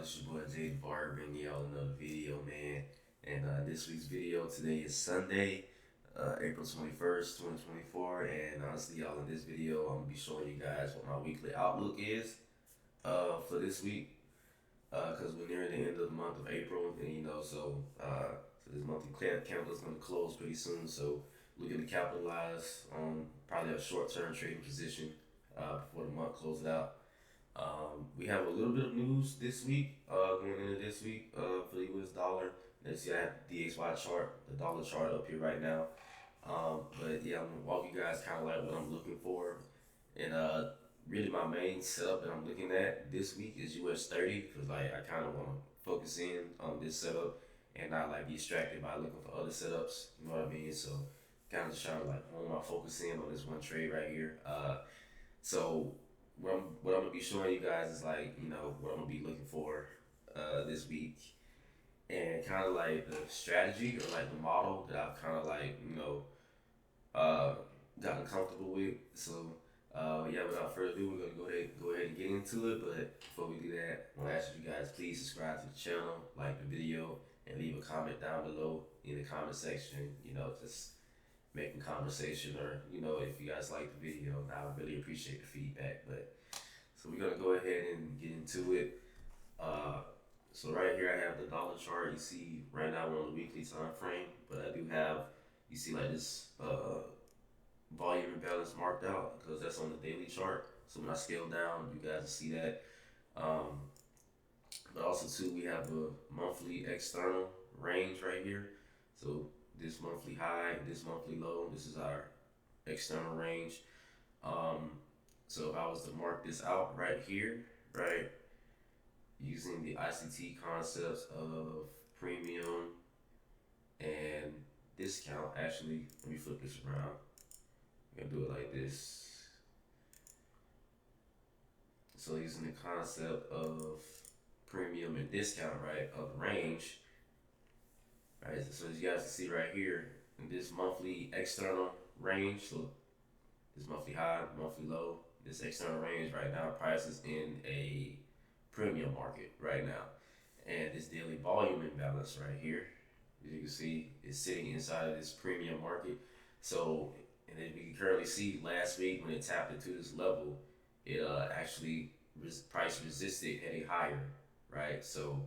It's your boy Jay Bar bringing y'all another video, man. And this week's video today is Sunday, April 21st, 2024. And honestly, y'all, in this video, I'm gonna be showing you guys what my weekly outlook is for this week. Because we're nearing the end of the month of April, and so this monthly calendar is gonna close pretty soon. So looking to capitalize on probably a short-term trading position before the month closes out. We have a little bit of news this week, going into this week for the US dollar. Let's see, I have the DXY chart, the dollar chart up here right now. But yeah, I'm gonna walk you guys kind of like what I'm looking for. And really, my main setup that I'm looking at this week is US30 because like I kind of want to focus in on this setup and not like be distracted by looking for other setups. You know what I mean? So kind of just trying to like hone my focus in on this one trade right here. So what I'm gonna be showing you guys is like what I'm gonna be looking for this week and kind of like the strategy or like the model that I've kind of like uh, gotten comfortable with. So yeah, without further ado, we're gonna go ahead and get into it. But before we do that, I want to ask you guys please subscribe to the channel, like the video, and leave a comment down below in the comment section. Just making conversation or if you guys like the video, I would really appreciate the feedback. But so we're gonna go ahead and get into it. uh so right here I have the dollar chart. You see right now we're on the weekly time frame, but I do have, you see like this volume imbalance marked out because that's on the daily chart. So when I scale down, you guys will see that. um but also too, we have a monthly external range right here. So this monthly high, this monthly low, this is our external range. Um, so if I was to mark this out right here, right, using the ICT concepts of premium and discount, actually, let me flip this around. I'm gonna do it like this. So using the concept of premium and discount, right, of the range, right. So as you guys can see right here, in this monthly external range, so this monthly high, monthly low, this external range right now prices in a premium market right now. And this daily volume imbalance right here, as you can see, is sitting inside of this premium market. So, and then we can currently see last week when it tapped into this level, it actually price resisted heading higher, right? So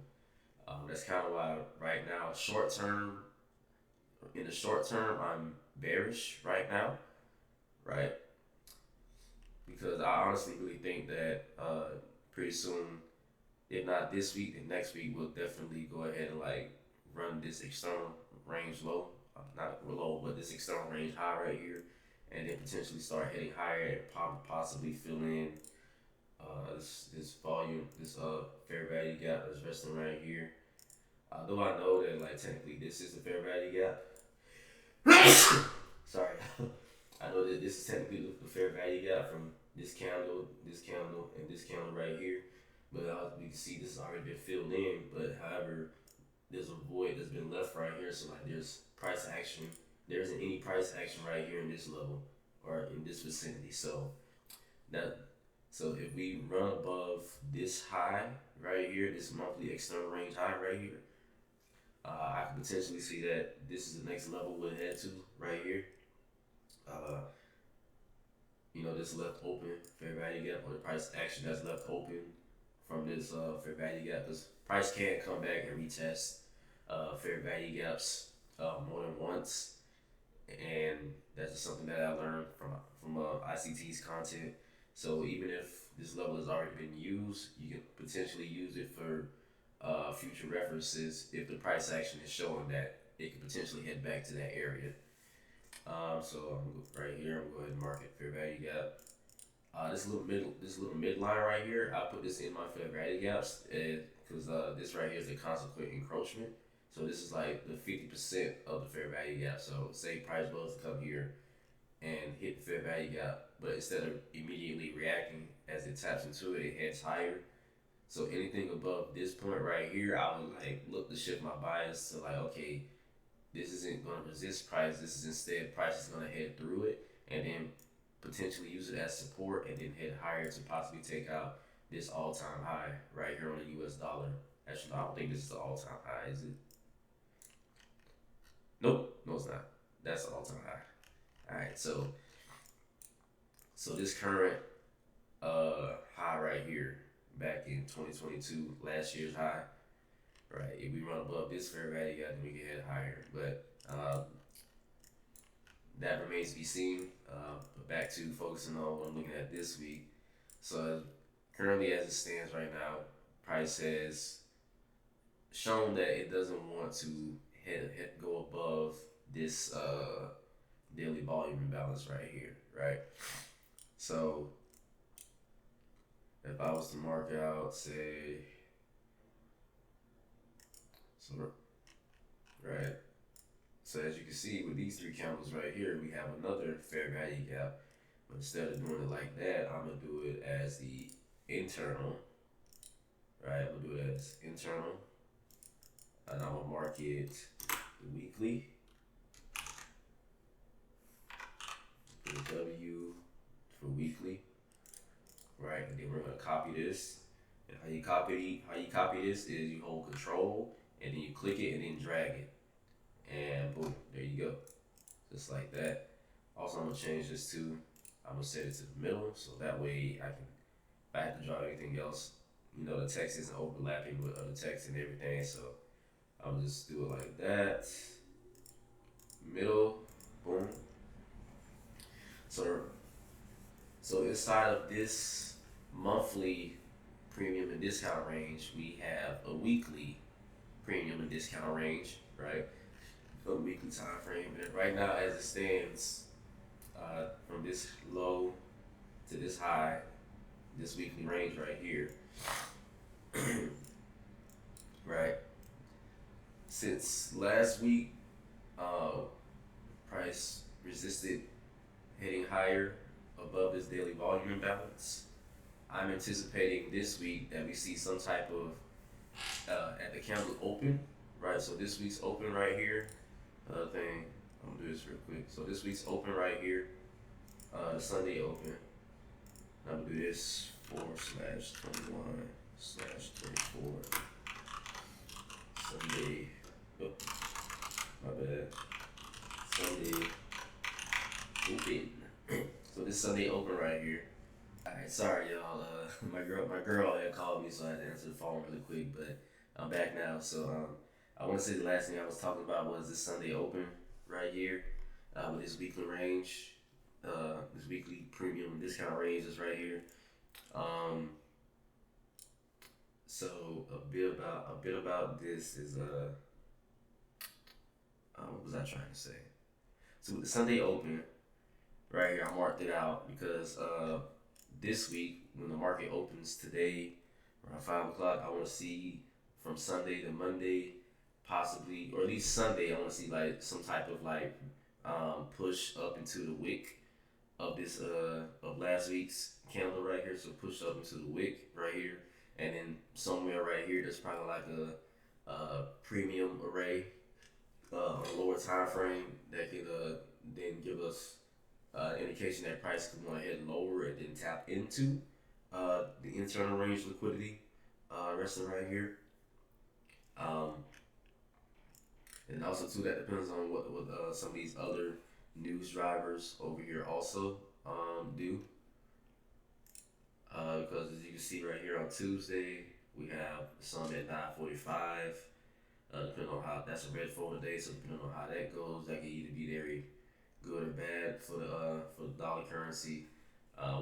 that's kind of why right now, in the short term, I'm bearish right now, right? Because I honestly really think that pretty soon, if not this week, then next week we'll definitely go ahead and like run this external range low, not low, but this external range high right here, and then potentially start heading higher and possibly fill in this volume, this fair value gap that's resting right here. Though I know that like technically this is the fair value gap. Sorry. I know that this is technically the fair value gap from this candle, and this candle right here. But we can see this has already been filled in. But however, there's a void that's been left right here. So like there's price action. There isn't any price action right here in this level or in this vicinity. That so if we run above this high right here, this monthly external range high right here, I can potentially see that this is the next level we'll head to right here. Uh, this left open fair value gap, or the price action that's left open from this fair value gap, because price can come back and retest fair value gaps more than once, and that's just something that I learned from ICT's content. So even if this level has already been used, you can potentially use it for future references if the price action is showing that it could potentially head back to that area. So right here, I'm going to mark it fair value gap. This little midline right here, I put this in my fair value gaps because this right here is the consequent encroachment. So this is like the 50% of the fair value gap. So say price was to come here and hit the fair value gap, but instead of immediately reacting as it taps into it, it heads higher. So anything above this point right here, I would like look to shift my bias to like, okay, this isn't going to resist price. This is instead price is going to head through it and then potentially use it as support and then head higher to possibly take out this all-time high right right here on the US dollar. Actually, I don't think this is the all-time high, is it? Nope, no, it's not. That's the all-time high. All right, so this current high right here, back in 2022, last year's high, right? If we run above this fair value, then we can head higher. But that remains to be seen. But back to focusing on what I'm looking at this week. So currently, as it stands right now, price has shown that it doesn't want to go above this daily volume imbalance right here, right? So if I was to mark out, say, so right. So as you can see with these three candles right here, we have another fair value gap. But instead of doing it like that, I'm gonna do it as the internal, right? I'm gonna do it as internal, and I'm gonna mark it weekly. Put a W for weekly, right? And then we're gonna copy this. And how you copy this is you hold Control and then you click it and then drag it, and boom, there you go, just like that. Also, I'm gonna change this to, I'm gonna set it to the middle, so that way I can, if I have to draw anything else, the text isn't overlapping with other text and everything. So I'll just do it like that. Middle, boom. So inside of this monthly premium and discount range, we have a weekly premium and discount range, right? For the weekly time frame. And right now, as it stands, from this low to this high, this weekly range right here, right? Since last week, price resisted heading higher above this daily volume imbalance. I'm anticipating this week that we see some type of at the candle open, right? So this week's open right here. Another thing, I'm gonna do this real quick. So this week's open right here, the Sunday open. I'm gonna do this 4/21/24 Sunday. Oh, my bad. Sunday open. So this Sunday open right here. Alright, sorry y'all. My girl had called me, so I had to answer the phone really quick. But I'm back now. So I want to say the last thing I was talking about was this Sunday open right here, with this weekly range, this weekly premium and discount range is right here. So a bit about this is what was I trying to say? So with the Sunday open right here, I marked it out because this week when the market opens today around 5 o'clock, I want to see from Sunday to Monday, possibly, or at least Sunday, I want to see like some type of like push up into the wick of this of last week's candle right here. So push up into the wick right here, and then somewhere right here, there's probably like a premium array on a lower time frame that could then give us indication that price could go ahead lower and then tap into the internal range liquidity resting right here. And also too, that depends on what some of these other news drivers over here also do. Because as you can see right here on Tuesday, we have some at 9:45. Depending on how, that's a red folder day, so depending on how that goes, that can either be very good or bad for the dollar currency.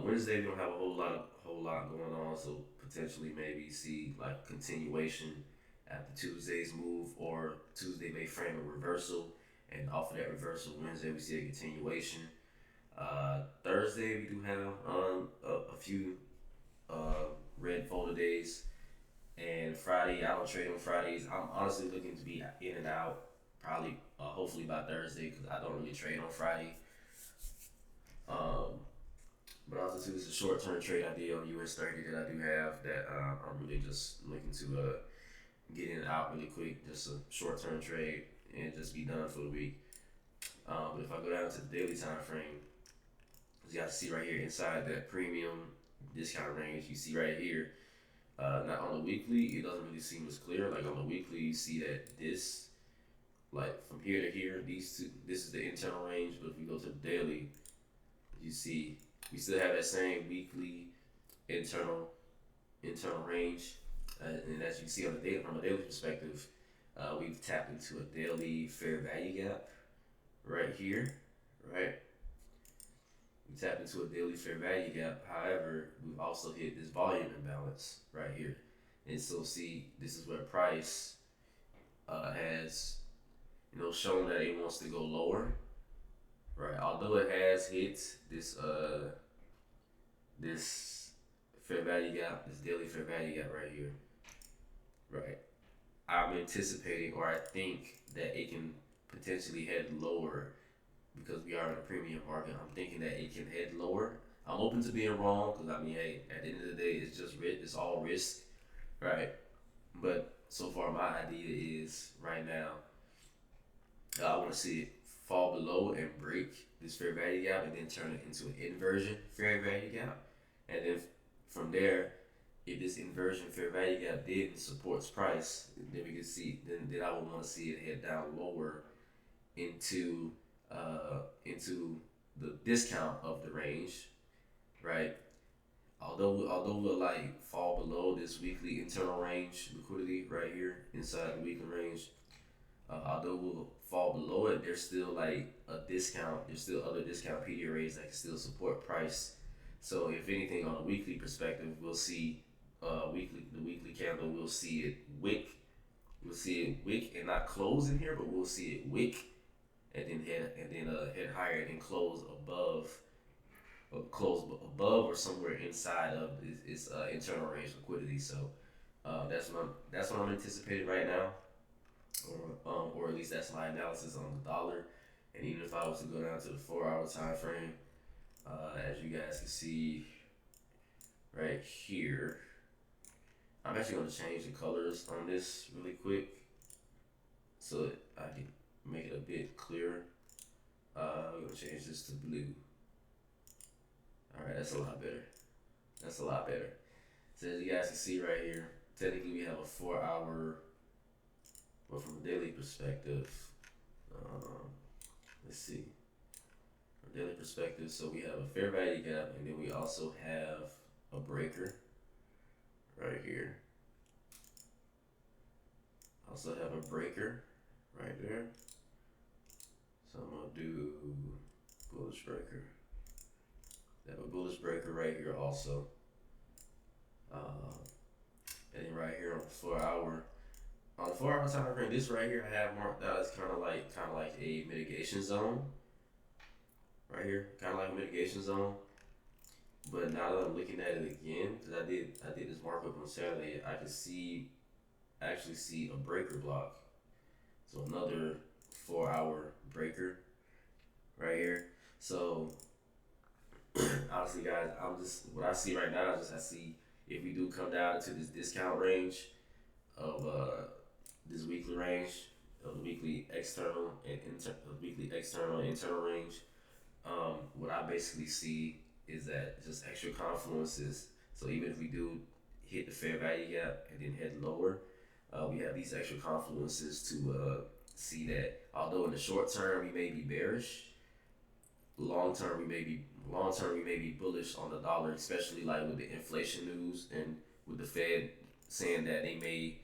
Wednesday we don't have a whole lot going on, so potentially maybe see like continuation after Tuesday's move, or Tuesday may frame a reversal, and off of that reversal, Wednesday we see a continuation. Thursday we do have a few red folder days, and Friday I don't trade on Fridays. I'm honestly looking to be in and out probably hopefully by Thursday, because I don't really trade on Friday. But also too, this is a short-term trade I did on US30 that I do have that I'm really just looking to get in and out really quick, just a short-term trade and just be done for the week. But if I go down to the daily time frame, as you guys see right here inside that premium discount range, you see right here, Not on the weekly, it doesn't really seem as clear. Like on the weekly, you see that this, like from here to here, these two, this is the internal range. But if we go to the daily, you see we still have that same weekly internal internal range. And as you can see on the data from a daily perspective, we've tapped into a daily fair value gap right here, right? We tapped into a daily fair value gap. However, we've also hit this volume imbalance right here. And so see, this is where price has shown that it wants to go lower, right? Although it has hit this fair value gap, this daily fair value gap right here, right? I'm anticipating, or I think that it can potentially head lower because we are in a premium market. I'm thinking that it can head lower. I'm open to being wrong because I mean, hey, at the end of the day, it's just risk. It's all risk, right? But so far, my idea is right now, I want to see it fall below and break this fair value gap, and then turn it into an inversion fair value gap, and then from there, if this inversion fair value gap did and supports price, then we can see. Then I would want to see it head down lower into into the discount of the range, right? Although we'll like fall below this weekly internal range liquidity right here inside the weekly range, although we'll fall below it, there's still like a discount. There's still other discount PD rates that can still support price. So if anything, on a weekly perspective, we'll see the weekly candle. We'll see it wick. We'll see it wick and not close in here, but we'll see it wick and then head higher and then close above or somewhere inside of its internal range liquidity. So that's what I'm anticipating right now, or at least that's my analysis on the dollar. And even if I was to go down to the 4 hour time frame, as you guys can see right here, I'm actually going to change the colors on this really quick so that I can make it a bit clearer. I'm going to change this to blue. Alright, that's a lot better. That's a lot better. So as you guys can see right here, technically we have a 4 hour, but from a daily perspective, let's see. From a daily perspective, so we have a fair value gap, and then we also have a breaker right here. Also have a breaker right there. So I'm gonna do bullish breaker. I have a bullish breaker right here also. And then right here on the 4 hour, on the 4 hour time frame, this right here I have marked out as kind of like a mitigation zone. Right here, kind of like a mitigation zone. But now that I'm looking at it again, because I did this markup on Saturday, I can actually see a breaker block. So another 4 hour breaker right here. So honestly, guys, what I see right now is I see if we do come down into this discount range of this weekly range of the weekly external and internal range. What I basically see is that just extra confluences. So even if we do hit the fair value gap and then head lower, we have these extra confluences to see that although in the short term we may be bearish, long term we may be bullish on the dollar, especially like with the inflation news and with the Fed saying that they may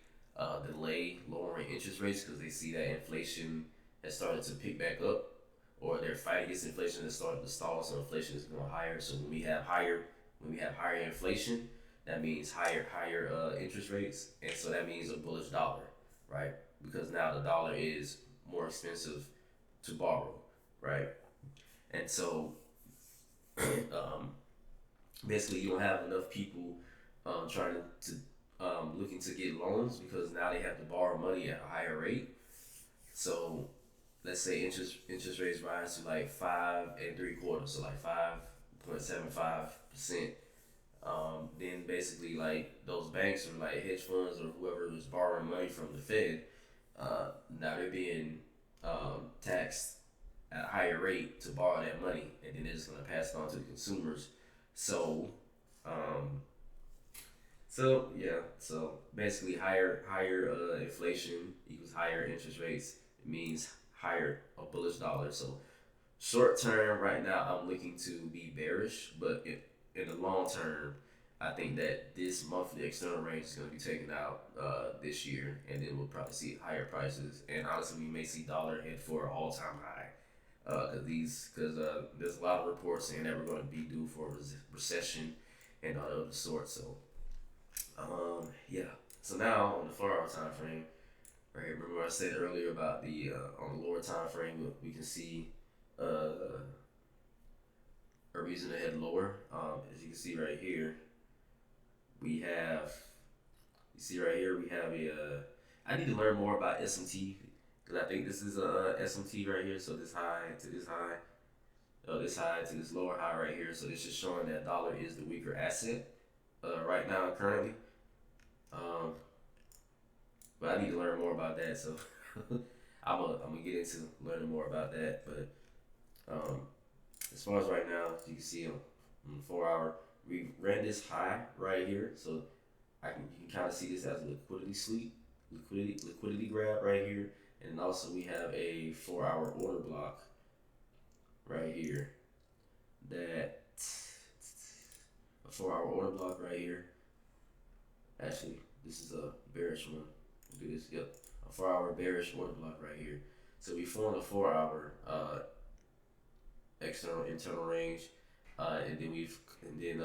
delay lowering interest rates because they see that inflation has started to pick back up, or their fight against inflation has started to stall, so inflation is going higher. So when we have higher inflation, that means higher interest rates, and so that means a bullish dollar, right? Because now the dollar is more expensive to borrow, right? And so basically you don't have enough people trying to looking to get loans because now they have to borrow money at a higher rate. So let's say interest rates rise to like 5.75, so like 5.75%. Then basically like those banks or like hedge funds or whoever is borrowing money from the Fed, now they're being taxed at a higher rate to borrow that money, and then they're just gonna pass it on to the consumers. So So yeah, so basically higher inflation equals higher interest rates. It means higher a bullish dollar. So short term, right now, I'm looking to be bearish, but in the long term, I think that this monthly external range is going to be taken out this year, and then we'll probably see higher prices. And honestly, we may see dollar head for an all time high because there's a lot of reports saying that we're going to be due for a recession and all of the sort. So yeah. So now on the 4 hour time frame, right here, remember what I said earlier about the on the lower time frame, we can see uh, a reason to head lower. As you can see right here, we have you see right here we have a. I need to learn more about SMT because I think this is a SMT right here. So this high to this high, this high to this lower high right here. So this is showing that dollar is the weaker asset right now currently. Um, but I need to learn more about that. So I'm gonna get into learning more about that. But um, as far as right now, you can see on the 4 hour, we ran this high right here. So you can kind of see this as a liquidity sweep, liquidity grab right here. And also we have a 4 hour order block right here. That a 4 hour order block right here. Actually, this is a bearish one. We'll do this. Yep, a 4 hour bearish order block right here. So we formed a 4 hour external internal range, and then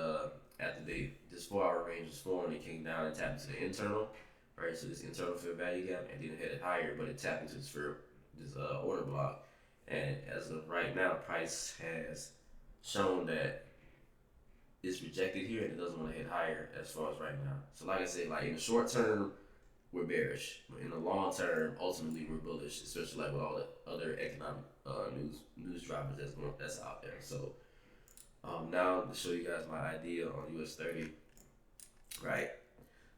after this 4 hour range was formed, it came down and tapped into the internal, right? So this internal fair value gap, and then it headed higher, but it tapped into this order block, and as of right now, price has shown that it's rejected here and it doesn't want to hit higher as far as right now. So like I said, like in the short term, we're bearish, but in the long term, ultimately we're bullish, especially like with all the other economic news drivers that's out there. So now to show you guys my idea on US30, right?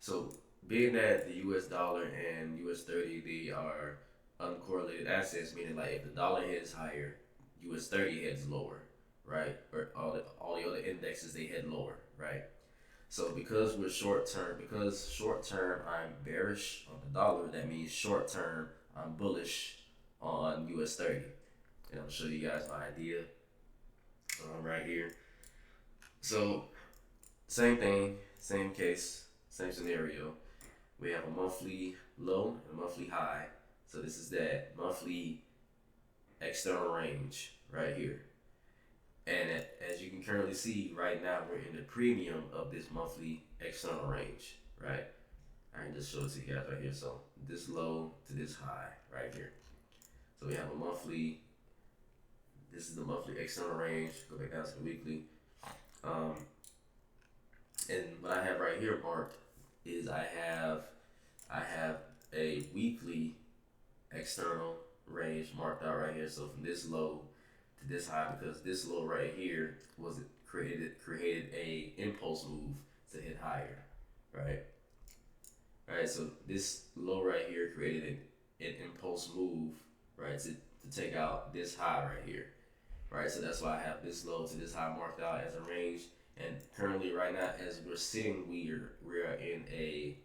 So being that the US dollar and US30 they are uncorrelated assets, meaning like if the dollar heads higher, US30 heads lower, right? Or all the other indexes they head lower, right? So because short term I'm bearish on the dollar, that means short term I'm bullish on US30. And I'll show you guys my idea right here. So same thing, same case, same scenario. We have a monthly low and a monthly high. So this is that monthly external range right here. And as you can currently see right now, we're in the premium of this monthly external range, right? I can just show it to you guys right here. So this low to this high right here. So we have a monthly. This is the monthly external range. Go back down to the weekly. Um, and what I have right here marked is I have a weekly external range marked out right here. So from this low to this high, because this low right here was created a impulse move to hit higher, right? All right, so this low right here created an impulse move, right, to take out this high right here, right? So that's why I have this low to this high marked out as a range. And currently, right now, as we're sitting, we're in a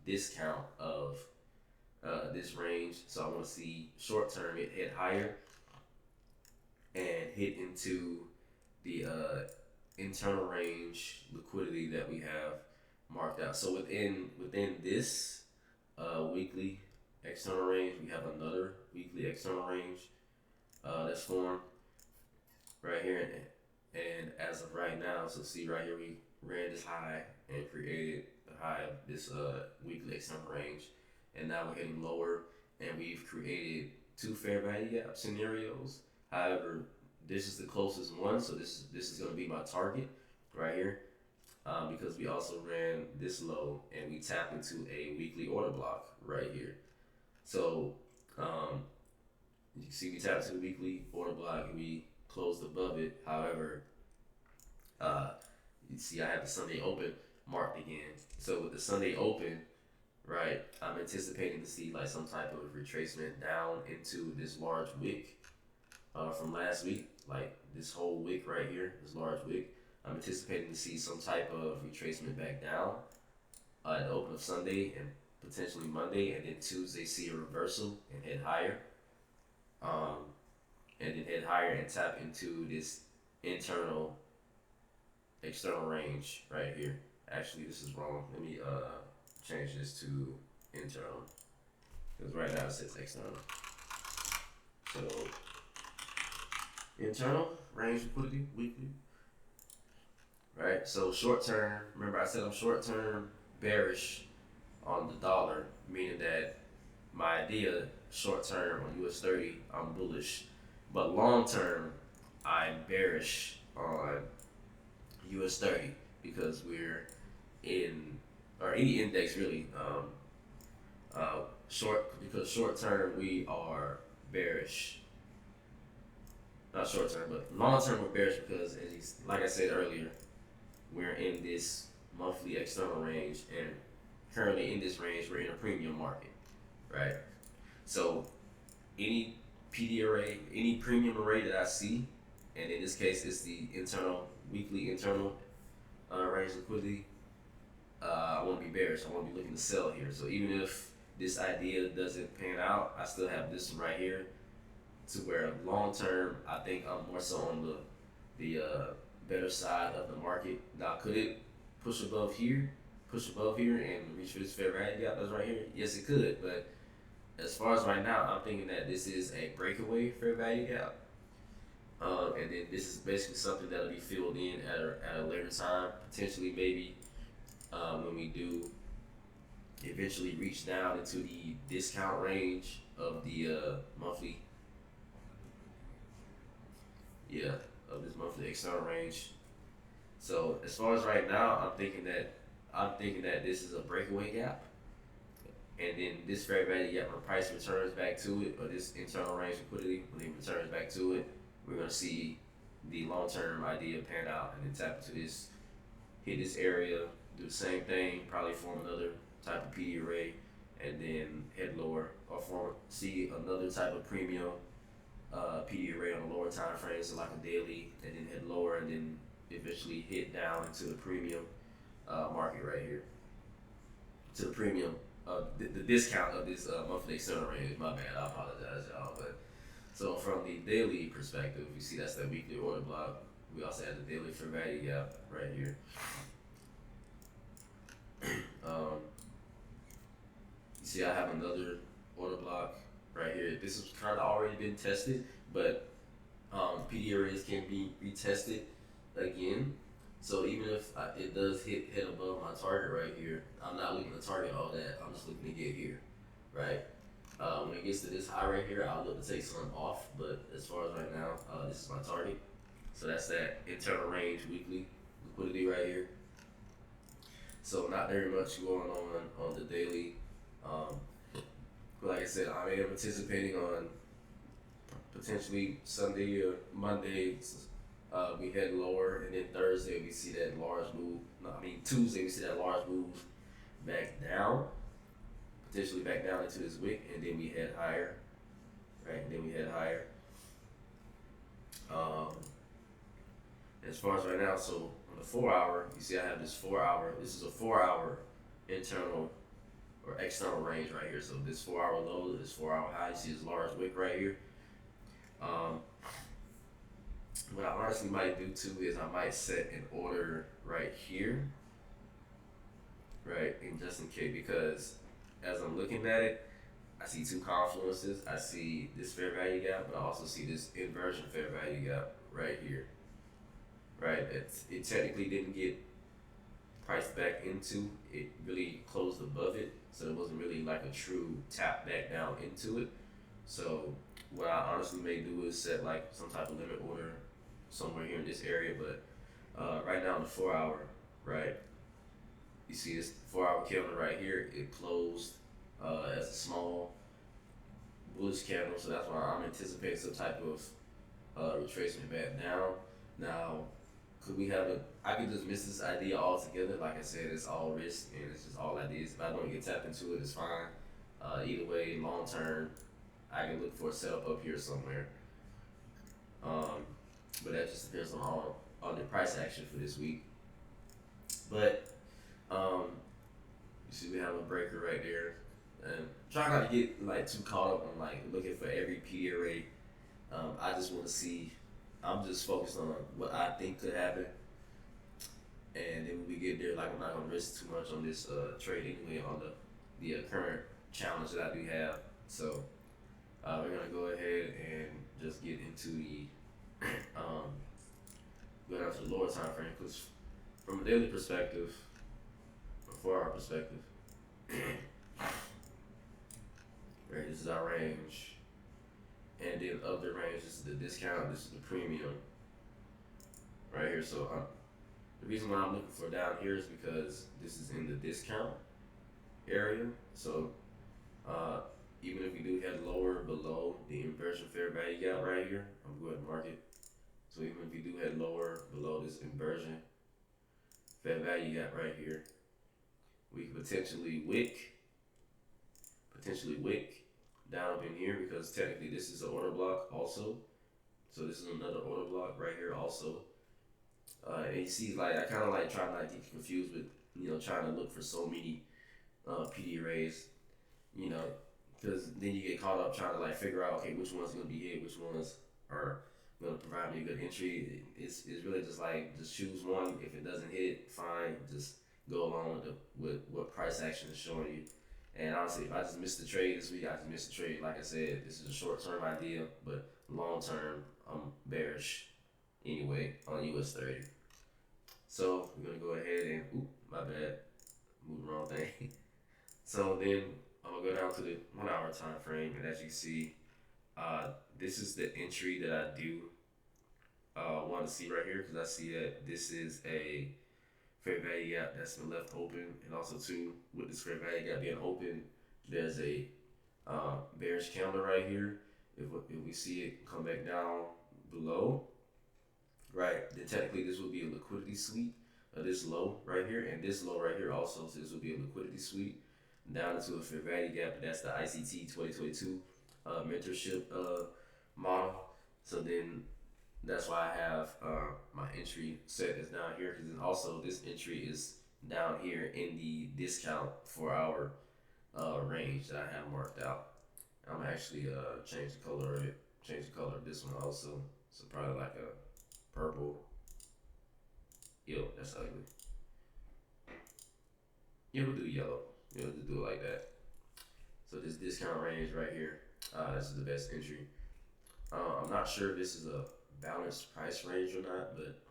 discount of this range. So I want to see short term it hit higher and hit into the internal range liquidity that we have marked out. So within this weekly external range, we have another weekly external range that's formed right here. And as of right now, so see right here, we ran this high and created the high of this weekly external range. And now we're hitting lower, and we've created two fair value gap scenarios. However, this is the closest one, so this is going to be my target right here, because we also ran this low and we tapped into a weekly order block right here. So you can see we tapped into the weekly order block and we closed above it. However, you see I have the Sunday open marked again. So with the Sunday open, right, I'm anticipating to see like some type of retracement down into this large wick from last week, like this whole wick right here, this large wick. I'm anticipating to see some type of retracement back down, at the open of Sunday and potentially Monday, and then Tuesday see a reversal and head higher, um, and then head higher and tap into this internal external range right here. Actually, this is wrong. Let me change this to internal, because right now it says external. So internal range liquidity weekly, right? So short term. Remember, I said I'm short term bearish on the dollar, meaning that my idea short term on US30 I'm bullish, but long term I'm bearish on US30 because we're in, or any index really, because short term we are bearish. Not short term, but long term we're bearish because, like I said earlier, we're in this monthly external range, and currently in this range we're in a premium market, right? So any PD array, any premium array that I see, and in this case it's the internal weekly internal range liquidity. I want to be bearish. I want to be looking to sell here. So even if this idea doesn't pan out, I still have this right here to where long term I think I'm more so on the better side of the market. Now, could it push above here, and reach for this fair value gap that's right here? Yes, it could. But as far as right now, I'm thinking that this is a breakaway fair value gap. And then this is basically something that'll be filled in at a later time, potentially maybe when we do eventually reach down into the discount range of the monthly, of this monthly external range. So as far as right now, I'm thinking that this is a breakaway gap, and then this fair value gap, when price returns back to it, or this internal range liquidity, when it returns back to it, we're gonna see the long term idea pan out, and then tap into this, hit this area, do the same thing, probably form another type of PD array, and then head lower, or see another type of premium PD array on a lower time frame, so like a daily, and then head lower, and then eventually hit down into the premium market right here, to the premium the discount of this monthly external range. My bad, I apologize, y'all. But so from the daily perspective, you see that's that weekly order block. We also have the daily fair value gap right here. You see, I have another order block right here. This has kind of already been tested, but PD arrays can be retested again. So even if it does hit above my target right here, I'm not looking to target all that. I'm just looking to get here, right? When it gets to this high right here, I'll look to take some off. But as far as right now, this is my target. So that's that internal range weekly liquidity right here. So not very much going on the daily. But like I said, I am anticipating on potentially Sunday or Monday, we head lower, and then Thursday we see that large move. No, I mean Tuesday we see that large move back down, potentially back down into this wick, and then we head higher, right? And then we head higher. As far as right now, so on the 4 hour, you see I have this 4 hour. This is a 4 hour internal or external range right here. So this 4 hour low, this 4 hour high. You see this large wick right here. What I honestly might do too is I might set an order right here, right, and just in case, because as I'm looking at it, I see two confluences. I see this fair value gap, but I also see this inversion fair value gap right here, right? It technically didn't get priced back into. It really closed above it, so it wasn't really like a true tap back down into it. So what I honestly may do is set like some type of limit order somewhere here in this area, but right now in the 4 hour, right, you see this 4 hour candle right here, it closed as a small bullish candle, so that's why I'm anticipating some type of retracement back down. Now, could we have I could just miss this idea altogether. Like I said, it's all risk and it's just all ideas. If I don't get tapped into it, it's fine. Either way, long term, I can look for a setup up here somewhere. But that just depends on the price action for this week. But see we have a breaker right there. And try not to get like too caught up on like looking for every PD array. I just want to see. I'm just focused on what I think could happen, and then when we get there, like I'm not gonna risk too much on this trade anyway on the current challenge that I do have. So we're gonna go ahead and just get into the um, go down to the lower time frame because from a daily perspective, or 4 hour perspective, right? This is our range, and then of the range, this is the discount. This is the premium right here. So the reason why I'm looking for down here is because this is in the discount area. So uh, even if we do head lower below the inversion fair value gap right here, I'm going to mark it. So even if we do head lower below this inversion fair value gap right here, we could potentially wick down up in here because technically this is an order block also. So this is another order block right here also. And you see, like I kind of like try not to get confused with trying to look for so many PD arrays, you know, because then you get caught up trying to like figure out okay which one's gonna be hit, which ones are gonna provide me a good entry. It's really just like just choose one. If it doesn't hit, fine. Just go along with what price action is showing you. And honestly, if I just missed the trade this week, I just missed the trade. Like I said, this is a short term idea, but long term, I'm bearish anyway on US30. So we're gonna go ahead and my bad, moved the wrong thing. So then I'm gonna go down to the 1 hour time frame, and as you see, this is the entry that I do want to see right here because I see that this is a fair value gap that's been left open, and also too with this fair value gap being open, there's a bearish candle right here. If we see it come back down below, right, then technically this would be a liquidity sweep of this low right here, and this low right here also, so this would be a liquidity sweep down into a fair value gap, and that's the ICT 2022 mentorship model. So then that's why I have my entry set is down here, because then also this entry is down here in the discount 4 hour range that I have marked out. I'm gonna actually change the color of it, change the color of this one also. So probably like a purple. Yo, that's ugly. Yeah, we'll do yellow. Yeah, we'll just do it like that. So this discount range right here, this is the best entry. I'm not sure if this is a balanced price range or not, but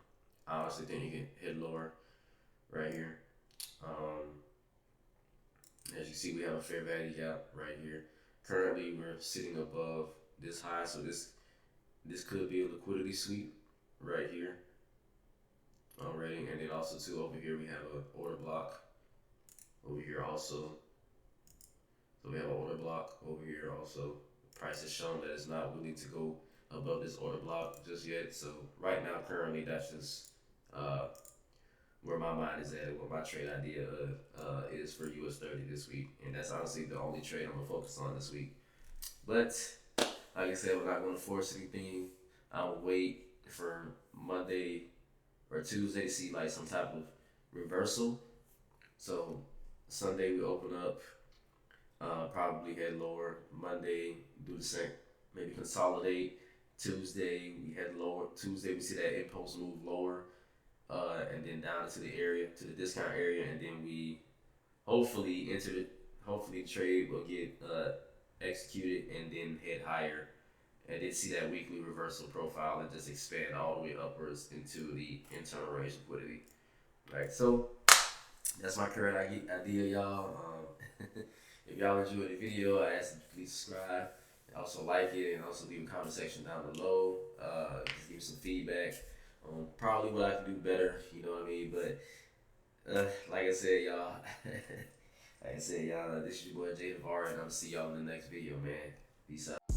I honestly think you can hit lower right here. As you see, we have a fair value gap right here. Currently, we're sitting above this high, so this could be a liquidity sweep right here already, and then also too over here we have an order block over here also. So we have an order block over here also. The price has shown that it's not willing to go above this order block just yet. So right now, currently, that's just where my mind is at, what my trade idea is for US30 this week, and that's honestly the only trade I'm gonna focus on this week. But like I said, we're not gonna force anything. I'll wait for Monday or Tuesday to see like some type of reversal. So Sunday we open up, probably head lower. Monday do the same, maybe consolidate. Tuesday we head lower. Tuesday we see that impulse move lower, and then down to the area, to the discount area, and then we hopefully enter the hopefully the trade will get executed and then head higher, and then see that weekly reversal profile and just expand all the way upwards into the internal range liquidity. Right, so that's my current idea, y'all. If y'all enjoyed the video, I ask that you please subscribe. Also like it, and also leave a comment section down below. Just give me some feedback on probably what I can do better. You know what I mean? But like I said, y'all. Like I said, y'all. This is your boy Jay Navarre, and I'm gonna see y'all in the next video, man. Peace out.